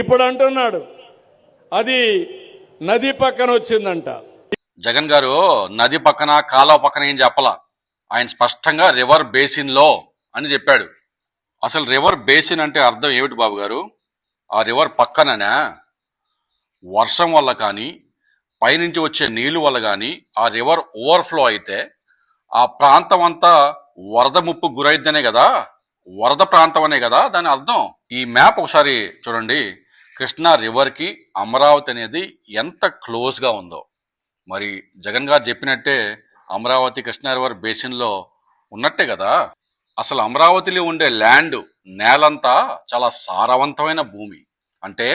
ఇప్పుడు అంటున్నాడు అది నది పక్కన వచ్చిందంట. జగన్ గారు నది పక్కన కాలువ పక్కన ఏం చెప్పలా. ఆయన స్పష్టంగా రివర్ బేసిన్ లో అని చెప్పాడు. అసలు రివర్ బేసిన్ అంటే అర్థం ఏమిటి బాబు గారు? ఆ రివర్ పక్కననే వర్షం వల్ల కానీ పైనుంచి వచ్చే నీళ్లు వల్ల కానీ ఆ రివర్ ఓవర్ఫ్లో అయితే ఆ ప్రాంతం అంతా వరద ముప్పు గురైద్దనే కదా, వరద ప్రాంతం అనే కదా దాని అర్థం. ఈ మ్యాప్ ఒకసారి చూడండి. కృష్ణా రివర్ కి అమరావతి అనేది ఎంత క్లోజ్ గా ఉందో. మరి జగన్ గారు చెప్పినట్టే అమరావతి కృష్ణా రివర్ బేసిన్ లో ఉన్నట్టే కదా. అసలు అమరావతిలో ఉండే ల్యాండ్ నేలంతా చాలా సారవంతమైన భూమి. అంటే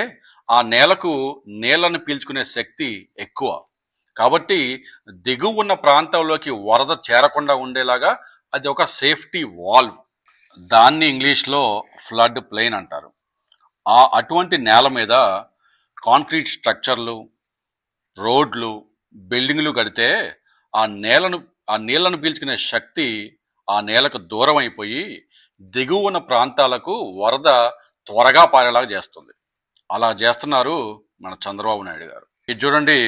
ఆ నేలకు నీళ్లను పీల్చుకునే శక్తి ఎక్కువ. కాబట్టి దిగువ ఉన్న ప్రాంతంలోకి వరద చేరకుండా ఉండేలాగా అది ఒక సేఫ్టీ వాల్వ్. దాన్ని ఇంగ్లీష్లో ఫ్లడ్ ప్లెయిన్ అంటారు. అటువంటి నేల మీద కాంక్రీట్ స్ట్రక్చర్లు, రోడ్లు, బిల్డింగ్లు కడితే ఆ నీళ్లను పీల్చుకునే శక్తి ఆ నేలకు దూరం అయిపోయి దిగువ ఉన్న ప్రాంతాలకు వరద త్వరగా పారేలాగా చేస్తుంది. అలా చేస్తున్నారు మన చంద్రబాబు నాయుడు గారు. ఇది చూడండి,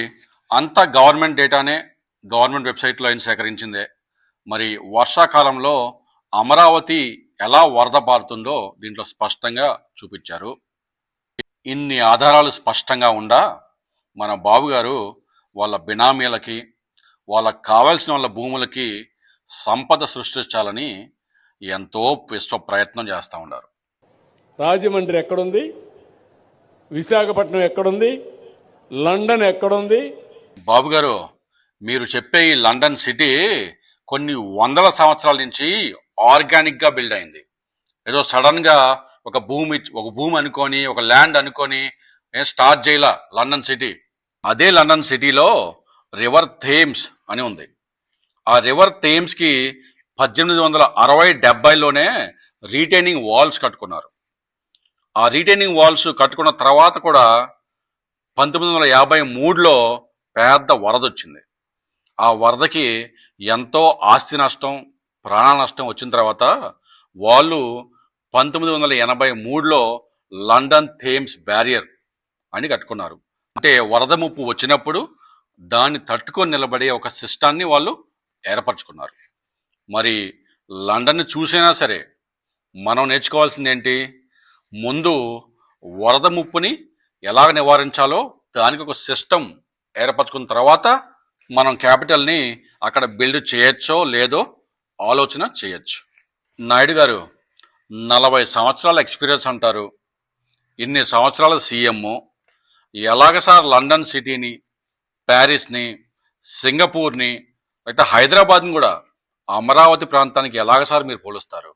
అంతా గవర్నమెంట్ డేటానే, గవర్నమెంట్ వెబ్సైట్లో ఆయన సేకరించిందే. మరి వర్షాకాలంలో అమరావతి ఎలా వరద పారుతుందో దీంట్లో స్పష్టంగా చూపించారు. ఇన్ని ఆధారాలు స్పష్టంగా ఉండా మన బాబు గారు వాళ్ళ బినామీలకి, వాళ్ళకి కావాల్సిన వాళ్ళ భూములకి సంపద సృష్టించాలని ఎంతో విశ్వ ప్రయత్నం చేస్తూ ఉన్నారు. రాజమండ్రి ఎక్కడుంది? విశాఖపట్నం ఎక్కడుంది? లండన్ ఎక్కడుంది? బాబు గారు, మీరు చెప్పే ఈ లండన్ సిటీ కొన్ని వందల సంవత్సరాల నుంచి ఆర్గానిక్ గా బిల్డ్ అయింది. ఏదో సడన్ గా ఒక భూమి అనుకొని, ఒక ల్యాండ్ అనుకొని స్టార్ట్ చేయాల లండన్ సిటీ. అదే లండన్ సిటీలో రివర్ థేమ్స్ అని ఉంది. ఆ రివర్ థేమ్స్ కి 1860-70లోనే రీటైనింగ్ వాల్స్ కట్టుకున్నారు. ఆ రీటైనింగ్ వాల్స్ కట్టుకున్న తర్వాత కూడా 1953లో పెద్ద వరద వచ్చింది. ఆ వరదకి ఎంతో ఆస్తి నష్టం, ప్రాణ నష్టం వచ్చిన తర్వాత వాళ్ళు 1983లో లండన్ థేమ్స్ బ్యారియర్ అని కట్టుకున్నారు. అంటే వరద ముప్పు వచ్చినప్పుడు దాన్ని తట్టుకొని నిలబడే ఒక సిస్టాన్ని వాళ్ళు ఏర్పరచుకున్నారు. మరి లండన్ని చూసైనా సరే మనం నేర్చుకోవాల్సింది ఏంటి? ముందు వరద ముప్పుని ఎలా నివారించాలో దానికి ఒక సిస్టమ్ ఏర్పరచుకున్న తర్వాత మనం క్యాపిటల్ని అక్కడ బిల్డ్ చేయొచ్చో లేదో ఆలోచన చేయొచ్చు. నాయుడు గారు 40 సంవత్సరాల ఎక్స్పీరియన్స్ అంటారు, ఇన్ని సంవత్సరాల సీఎం. ఎలాగ సార్ లండన్ సిటీని, ప్యారిస్ని, సింగపూర్ని, అయితే హైదరాబాద్ని కూడా అమరావతి ప్రాంతానికి ఎలాగ సార్ మీరు పోలుస్తారు?